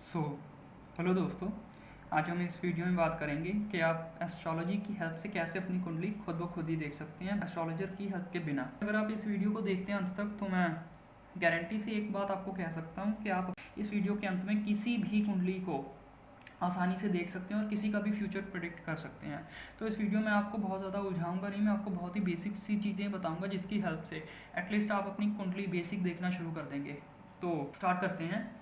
So hello दोस्तों, आज हम इस वीडियो में बात करेंगे कि आप एस्ट्रोलॉजी की हेल्प से कैसे अपनी कुंडली खुद ब खुद ही देख सकते हैं एस्ट्रोलॉजर की हेल्प के बिना। अगर आप इस वीडियो को देखते हैं अंत तक तो मैं गारंटी से एक बात आपको कह सकता हूँ कि आप इस वीडियो के अंत में किसी भी कुंडली को आसानी से देख सकते हैं और किसी का भी फ्यूचर प्रेडिक्ट कर सकते हैं। तो इस वीडियो में आपको बहुत ज़्यादा उलझाऊंगा नहीं, मैं आपको बहुत ही बेसिक सी चीज़ें बताऊंगा जिसकी हेल्प से एटलीस्ट आप अपनी कुंडली बेसिक देखना शुरू कर देंगे। तो स्टार्ट करते हैं।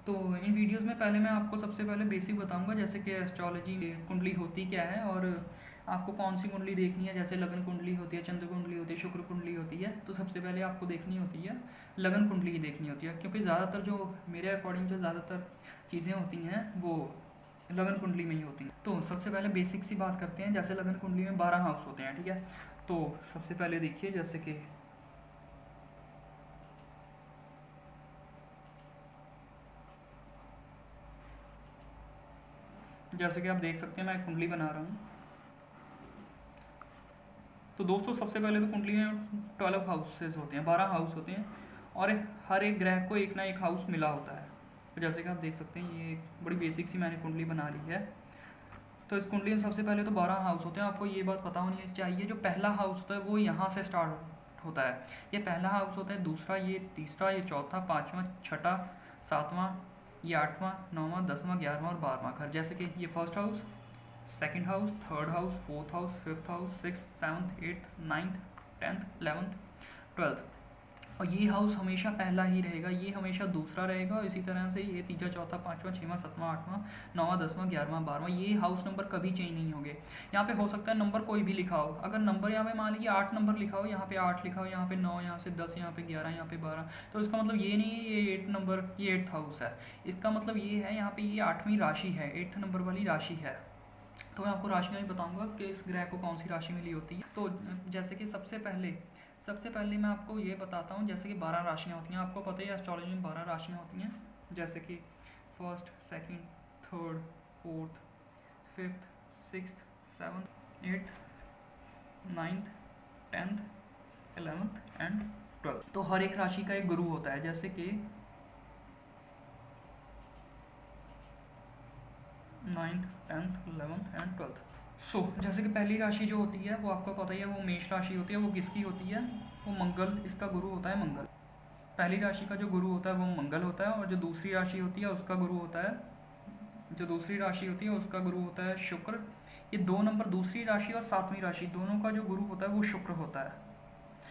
तो इन वीडियोस में पहले मैं आपको सबसे पहले बेसिक बताऊंगा, जैसे कि एस्ट्रोलॉजी कुंडली होती क्या है और आपको कौन सी कुंडली देखनी है। जैसे लगन कुंडली होती है, चंद्र कुंडली होती है, शुक्र कुंडली होती है। तो सबसे पहले आपको देखनी होती है लगन कुंडली ही देखनी होती है, क्योंकि ज़्यादातर जो मेरे अकॉर्डिंग जो ज़्यादातर चीज़ें होती हैं वो लगन कुंडली में ही होती हैं। तो सबसे पहले बेसिक सी बात करते हैं। जैसे लगन कुंडली में 12 हाउस होते हैं, ठीक है। तो सबसे पहले देखिए, जैसे कि आप देख सकते हैं मैं एक कुंडली बना रहा हूँ। तो दोस्तों सबसे पहले तो कुंडली में 12 हाउसेस होते हैं, 12 हाउस होते हैं और हर एक ग्रह को एक ना एक हाउस मिला होता है। तो जैसे कि आप देख सकते हैं ये बड़ी बेसिक सी मैंने कुंडली बना ली है। तो इस कुंडली में सबसे पहले तो 12 हाउस होते हैं। आपको ये बात पता होनी चाहिए, जो पहला हाउस होता है वो यहाँ से स्टार्ट होता है। ये पहला हाउस होता है, दूसरा, ये तीसरा, ये चौथा, पाँचवा, छठा, सातवां, ये आठवां, नौवां, 10वां, 11वां और 12वां घर। जैसे कि ये first house, second house, third house, fourth house, fifth house, six, seventh, eighth, ninth, tenth, 11th, 12th। और ये हाउस हमेशा पहला ही रहेगा, ये हमेशा दूसरा रहेगा और इसी तरह से ये तीसरा, चौथा, पाँचवा, छठवां, सातवां, आठवां, नौवां, 10वां, 11वां, 12वां, ये हाउस नंबर कभी चेंज नहीं होंगे। यहाँ पे हो सकता है नंबर कोई भी लिखा हो। अगर नंबर यहाँ पे मान लीजिए 8 नंबर लिखा हो, यहाँ पे 8 लिखा हो, यहाँ पे 9, यहाँ से 10, यहाँ पे 11, यहाँ पे 12, तो इसका मतलब ये नहीं है ये 8 नंबर, ये 8th हाउस है। इसका मतलब ये है यहाँ पे ये 8वीं राशि है, 8th नंबर वाली राशि है। तो मैं आपको राशियाँ भी बताऊंगा कि इस ग्रह को कौन सी राशि मिली होती है। तो जैसे कि सबसे पहले मैं आपको ये बताता हूँ। जैसे कि 12 राशियाँ होती हैं, आपको पता ही है एस्ट्रोलॉजी में 12 राशियाँ होती हैं। जैसे कि first, second, third, fourth, fifth, sixth, seventh, eighth, ninth, tenth, 11th and 12th। तो हर एक राशि का एक गुरु होता है, जैसे कि 9th, 10th, 11th and 12th। जैसे कि पहली राशि जो होती है वो आपको पता ही है, वो मेष राशि होती है। वो किसकी होती है? वो मंगल, इसका गुरु होता है मंगल। पहली राशि का जो गुरु होता है वो मंगल होता है, और जो दूसरी राशि होती है उसका गुरु होता है शुक्र। ये 2 नंबर, दूसरी राशि और 7वीं राशि, दोनों का जो गुरु होता है वो शुक्र होता है।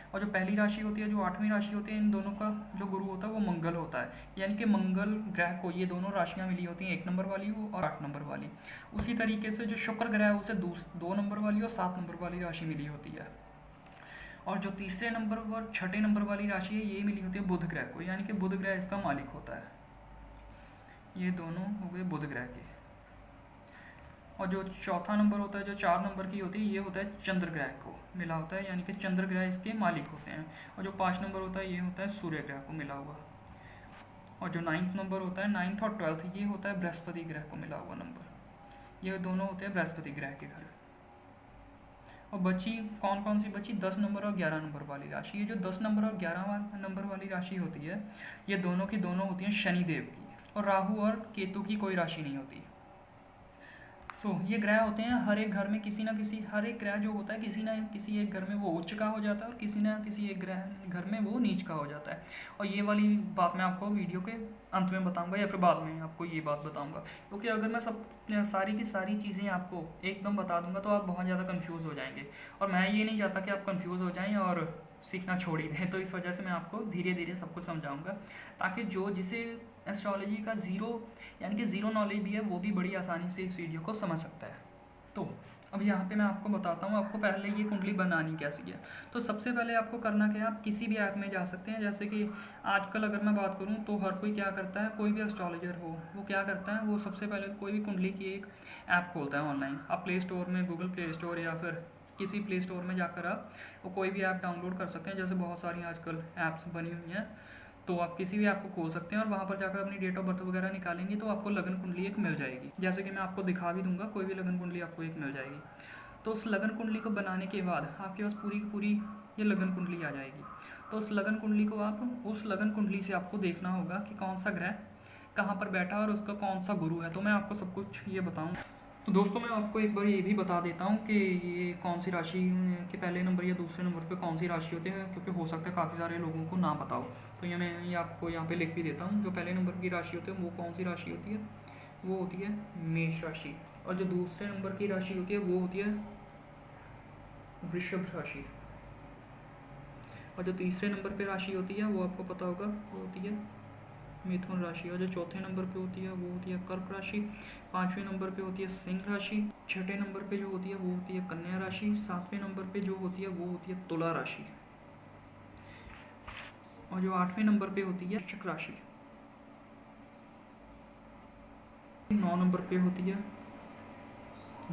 और जो पहली राशि होती है, जो 8वीं राशि होती है, इन दोनों का जो गुरु होता है वो मंगल होता है। यानी कि मंगल ग्रह को ये दोनों राशियाँ मिली होती हैं, 1 नंबर वाली और 8 नंबर वाली। उसी तरीके से जो शुक्र ग्रह है उसे 2 नंबर वाली और 7 नंबर वाली राशि मिली होती है। और जो तीसरे नंबर और छठे नंबर वाली राशि है ये मिली होती है बुध ग्रह को, यानी कि बुध ग्रह इसका मालिक होता है। ये दोनों हो गए बुध ग्रह के। और जो चौथा नंबर होता है, जो 4 नंबर की होती है, ये होता है चंद्र ग्रह को मिला होता है, यानी कि चंद्र ग्रह इसके मालिक होते हैं। और जो 5 नंबर होता है ये होता है सूर्य ग्रह को मिला हुआ। और जो 9th नंबर होता है, 9th और 12th, ये होता है बृहस्पति ग्रह को मिला हुआ नंबर। ये दोनों होते हैं बृहस्पति ग्रह के घर। और बची कौन कौन सी बची? 10 नंबर और 11 नंबर वाली राशि। ये जो 10 नंबर और 11 नंबर वाली राशि होती है, ये दोनों की दोनों होती हैं शनिदेव की, और राहु और केतु की कोई राशि नहीं होती। ये ग्रह होते हैं हर एक घर में, किसी ना किसी, हर एक ग्रह जो होता है किसी ना किसी एक घर में वो उच्च का हो जाता है और किसी ना किसी एक ग्रह घर में वो नीच का हो जाता है। और ये वाली बात मैं आपको वीडियो के अंत में बताऊंगा या फिर बाद में आपको ये बात बताऊंगा, क्योंकि अगर मैं सब सारी की सारी चीज़ें आपको एकदम बता दूंगा तो आप बहुत ज़्यादा कन्फ्यूज़ हो जाएंगे, और मैं ये नहीं चाहता कि आप कन्फ्यूज़ हो जाएँ और सीखना छोड़ ही दें। तो इस वजह से मैं आपको धीरे धीरे सब कुछ समझाऊंगा, ताकि जिसे एस्ट्रोलॉजी का यानी कि ज़ीरो नॉलेज भी है, वो भी बड़ी आसानी से इस वीडियो को समझ सकता है। तो अब यहाँ पे मैं आपको बताता हूँ आपको पहले ये कुंडली बनानी कैसी है। तो सबसे पहले आपको करना क्या है, आप किसी भी ऐप में जा सकते हैं। जैसे कि आजकल अगर मैं बात करूँ तो हर कोई क्या करता है, कोई भी एस्ट्रोलॉजर हो वो क्या करता है, वो सबसे पहले कोई भी कुंडली की एक ऐप खोलता है ऑनलाइन। आप प्ले स्टोर में, गूगल प्ले स्टोर या फिर किसी प्ले स्टोर में जाकर आप वो कोई भी ऐप डाउनलोड कर सकते हैं। जैसे बहुत सारी आजकल ऐप्स बनी हुई हैं, तो आप किसी भी ऐप को खोल सकते हैं और वहाँ पर जाकर अपनी डेट ऑफ बर्थ वगैरह निकालेंगे तो आपको लगन कुंडली एक मिल जाएगी। जैसे कि मैं आपको दिखा भी दूंगा, कोई भी लगन कुंडली आपको एक मिल जाएगी। तो उस लगन कुंडली को बनाने के बाद आपके पास पूरी की पूरी ये लगन कुंडली आ जाएगी। तो उस लगन कुंडली से आपको देखना होगा कि कौन सा ग्रह कहाँ पर बैठा है और उसका कौन सा गुरु है, तो मैं आपको सब कुछ ये बताऊँ। तो दोस्तों मैं आपको एक बार ये भी बता देता हूँ कि ये कौन सी राशि के पहले नंबर या दूसरे नंबर पे कौन सी राशि होती है, क्योंकि हो सकता है काफ़ी सारे लोगों को ना पता हो। तो ये मैं ये आपको यहाँ पे लिख भी देता हूँ। जो पहले नंबर की राशि होती है वो कौन सी राशि होती है, वो होती है मेष राशि। और जो दूसरे नंबर की राशि होती है वो होती है वृषभ राशि। और जो तीसरे नंबर पे राशि होती है वो आपको पता होगा, वो होती है मिथुन राशि। और जो चौथे नंबर पे होती है वो होती है कर्क राशि। पांचवें नंबर पे होती है सिंह राशि। छठे नंबर पे जो होती है वो होती है कन्या राशि। सातवें नंबर पे जो होती है वो होती है तुला राशि। और जो आठवें नंबर पे होती है वृश्चिक राशि। 9 नंबर पे होती है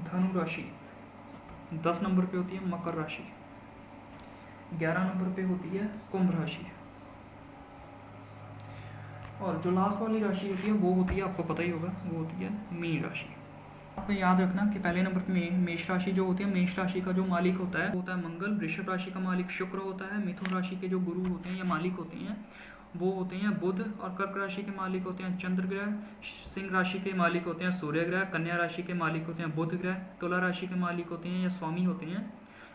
धनु राशि। 10 नंबर पे होती है मकर राशि। 11 नंबर पे होती है कुंभ राशि। और जो लास्ट वाली राशि होती है वो होती है, आपको पता ही होगा, वो होती है मीन राशि। आपको याद रखना कि पहले नंबर पे मेष राशि जो होती है, मेष राशि का जो मालिक होता है वो होता है मंगल। वृषभ राशि का मालिक शुक्र होता है। मिथुन राशि के जो गुरु होते हैं या मालिक होते हैं वो होते हैं बुध। और कर्क राशि के मालिक होते हैं चंद्र ग्रह। सिंह राशि के मालिक होते हैं सूर्य ग्रह। कन्या राशि के मालिक होते हैं बुध ग्रह। तुला राशि के मालिक होते हैं या स्वामी होते हैं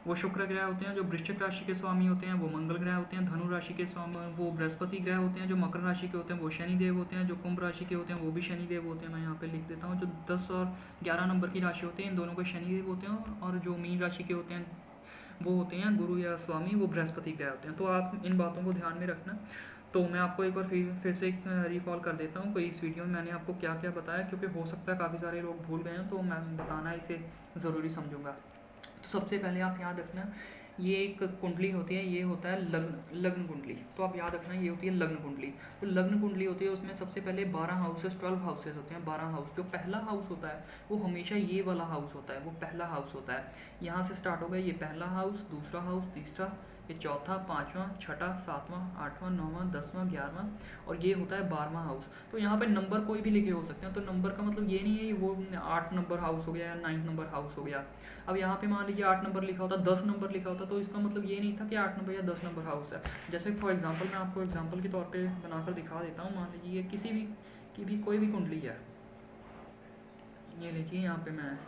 वो शुक्र ग्रह होते हैं। जो वृश्चिक राशि के स्वामी होते हैं वो मंगल ग्रह होते हैं। धनु राशि के स्वामी वो बृहस्पति ग्रह होते हैं। जो मकर राशि के होते हैं वो शनि देव होते हैं। जो कुंभ राशि के होते हैं वो भी शनि देव होते हैं। मैं यहाँ पे लिख देता हूँ। जो 10 और 11 नंबर की राशि होती है इन दोनों के शनि देव होते हैं। और जो मीन राशि के होते हैं वो होते हैं गुरु या स्वामी, वो बृहस्पति ग्रह होते हैं। तो आप इन बातों को ध्यान में रखना। तो मैं आपको एक बार फिर से एक रिकॉल कर देता हूँ कि इस वीडियो में मैंने आपको क्या क्या बताया, क्योंकि हो सकता है काफ़ी सारे लोग भूल गए हैं, तो मैं बताना इसे ज़रूरी समझूंगा। तो सबसे पहले आप याद रखना, ये एक कुंडली होती है, ये होता है लग्न कुंडली। तो आप याद रखना ये होती है लग्न कुंडली। तो लग्न कुंडली होती है उसमें सबसे पहले 12 हाउसेस, 12 हाउसेस होते हैं। 12 हाउस, जो पहला हाउस होता है वो हमेशा ये वाला हाउस होता है, वो पहला हाउस होता है। यहाँ से स्टार्ट होगा ये पहला हाउस, दूसरा हाउस, तीसरा, ये चौथा, पाँचवां, छठा, सातवां, आठवां, नौवां, 10वां, 11वां और ये होता है 12वां हाउस। तो यहाँ पे नंबर कोई भी लिखे हो सकते हैं। तो नंबर का मतलब ये नहीं है वो 8 नंबर हाउस हो गया या 9 नंबर हाउस हो गया। अब यहाँ पे मान लीजिए 8 नंबर लिखा होता, 10 नंबर लिखा होता, तो इसका मतलब ये नहीं था कि 8 नंबर या 10 नंबर हाउस है। जैसे फॉर एग्जांपल मैं आपको एग्जांपल के तौर पे बनाकर दिखा देता हूँ। मान लीजिए किसी भी कोई भी कुंडली है, ये देखिए यहाँ पे मैं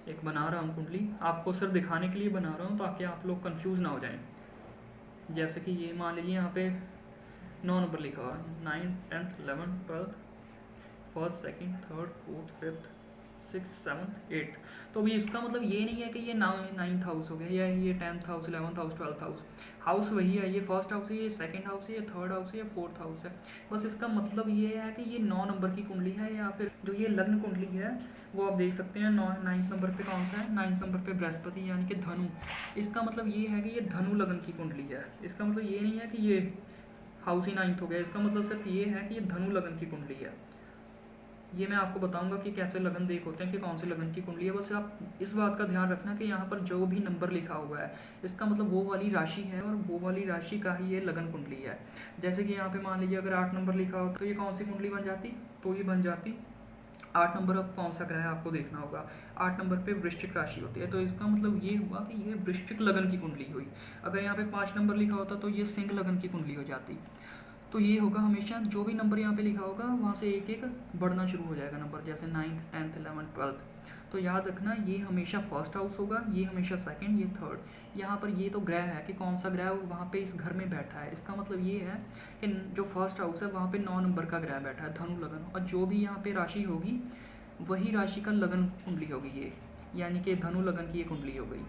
एक बना रहा हूँ कुंडली, आपको सिर्फ दिखाने के लिए बना रहा हूँ ताकि आप लोग कंफ्यूज ना हो जाएं। जैसे कि ये मान लीजिए यहाँ पे 9 नंबर लिखा हुआ है, 9, 10th, 11th, 12th, first, second, third, fourth, fifth, 6th, 7th, 8th। तो अभी इसका मतलब ये नहीं है कि ये 9th हाउस हो गया या ये 10th house, 11th house, 12th house. House वही है, ये फर्स्ट हाउस है, ये सेकंड हाउस है, ये थर्ड हाउस है, ये फोर्थ हाउस है। बस इसका मतलब ये है कि ये 9 नंबर की कुंडली है। या फिर जो ये लग्न कुंडली है वो आप देख सकते हैं 9th नंबर पे कौन सा है, 9th नंबर पे बृहस्पति यानी कि धनु। इसका मतलब ये है कि ये धनु लग्न की कुंडली है। इसका मतलब ये नहीं है कि ये हाउस ही 9th हो गया, इसका मतलब सिर्फ ये है कि ये धनु लग्न की कुंडली है। ये मैं आपको बताऊंगा कि कैसे लगन देख होते हैं, कि कौन से लगन की कुंडली है। बस आप इस बात का ध्यान रखना कि यहाँ पर जो भी नंबर लिखा हुआ है इसका मतलब वो वाली राशि है और वो वाली राशि का ही ये लगन कुंडली है। जैसे कि यहाँ पे मान लीजिए अगर 8 नंबर लिखा हो तो ये कौन सी कुंडली बन जाती, तो ये बन जाती 8 नंबर। अब कौन सा ग्रह है आपको देखना होगा, 8 नंबर पे वृश्चिक राशि होती है, तो इसका मतलब ये हुआ कि ये वृश्चिक लगन की कुंडली हुई। अगर यहाँ पे 5 नंबर लिखा होता तो ये सिंह लगन की कुंडली हो जाती। तो ये होगा हमेशा जो भी नंबर यहाँ पे लिखा होगा वहाँ से एक एक बढ़ना शुरू हो जाएगा नंबर, जैसे 9th, 10th, 11th, 12th। तो याद रखना ये हमेशा फर्स्ट हाउस होगा, ये हमेशा सेकंड, ये थर्ड। यहाँ पर ये तो ग्रह है कि कौन सा ग्रह वहाँ पे इस घर में बैठा है। इसका मतलब ये है कि जो फर्स्ट हाउस है वहाँ पे 9 नंबर का ग्रह बैठा है, धनु लगन। और जो भी यहाँ पे राशि होगी वही राशि का लगन कुंडली होगी ये, यानी कि धनु लगन की ये कुंडली हो गई।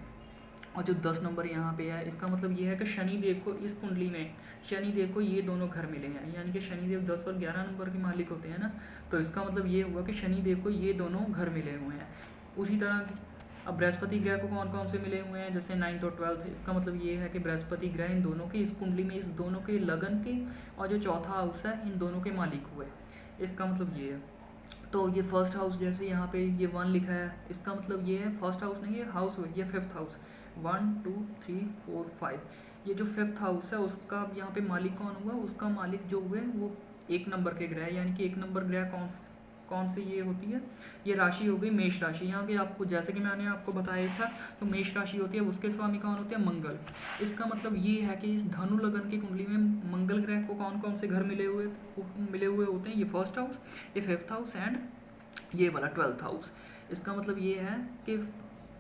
और जो 10 नंबर यहाँ पे है इसका मतलब ये है कि शनि देव को इस कुंडली में शनि देव को ये दोनों घर मिले हैं, यानी कि शनि देव 10 और 11 नंबर के मालिक होते हैं ना। तो इसका मतलब ये हुआ कि शनि देव को ये दोनों घर मिले हुए हैं। उसी तरह अब बृहस्पति ग्रह को कौन कौन से मिले हुए हैं, जैसे 9th और 12th। इसका मतलब ये है कि बृहस्पति ग्रह इन दोनों के इस कुंडली में, इस दोनों के लगन के और जो चौथा हाउस है इन दोनों के मालिक हुए। इसका मतलब ये है। तो ये फर्स्ट हाउस, जैसे यहाँ पे ये 1 लिखा है, इसका मतलब ये है फर्स्ट हाउस नहीं, ये हाउस हुआ, ये 5th हाउस। 1, 2, 3, 4, 5। ये जो 5th हाउस है उसका अब यहाँ पे मालिक कौन हुआ, उसका मालिक जो हुए वो 1 नंबर के ग्रह, यानी कि 1 नंबर ग्रह कौन सी ये होती है, ये राशि हो गई मेष राशि। यहाँ के आपको जैसे कि मैंने आपको बताया था, तो मेष राशि होती है, उसके स्वामी कौन होते हैं, मंगल। इसका मतलब ये है कि इस धनु लगन की कुंडली में मंगल ग्रह को कौन कौन से घर मिले हुए होते हैं, ये फर्स्ट हाउस, ये फिफ्थ हाउस एंड ये वाला 12th हाउस। इसका मतलब ये है कि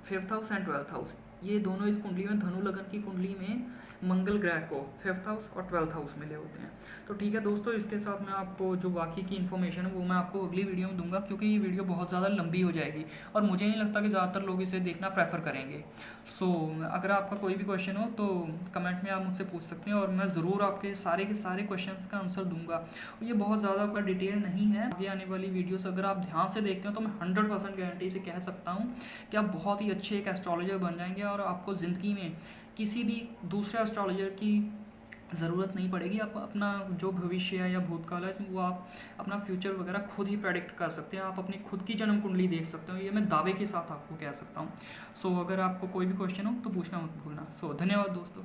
fifth house and 12th house, ये दोनों इस कुंडली में, धनु लगन की कुंडली में मंगल ग्रह को फिफ्थ हाउस और 12th हाउस मिले होते हैं। तो ठीक है दोस्तों, इसके साथ मैं आपको जो बाकी की इन्फॉर्मेशन है वो मैं आपको अगली वीडियो में दूंगा, क्योंकि ये वीडियो बहुत ज़्यादा लंबी हो जाएगी और मुझे नहीं लगता कि ज़्यादातर लोग इसे देखना प्रेफर करेंगे। सो अगर आपका कोई भी क्वेश्चन हो तो कमेंट में आप मुझसे पूछ सकते हैं और मैं ज़रूर आपके सारे के सारे क्वेश्चंस का आंसर दूंगा। ये बहुत ज़्यादा आपका डिटेल नहीं है। आगे आने वाली वीडियोस अगर आप ध्यान से देखते हो तो मैं 100% गारंटी से कह सकता हूँ कि आप बहुत ही अच्छे एक एस्ट्रोलॉजर बन जाएंगे और आपको ज़िंदगी में किसी भी दूसरे एस्ट्रोलॉजर की ज़रूरत नहीं पड़ेगी। आप अपना जो भविष्य है या भूतकाल है वो आप अपना फ्यूचर वगैरह खुद ही प्रेडिक्ट कर सकते हैं। आप अपनी खुद की जन्म कुंडली देख सकते हो, ये मैं दावे के साथ आपको कह सकता हूँ। सो अगर आपको कोई भी क्वेश्चन हो तो पूछना मत भूलना। सो धन्यवाद दोस्तों।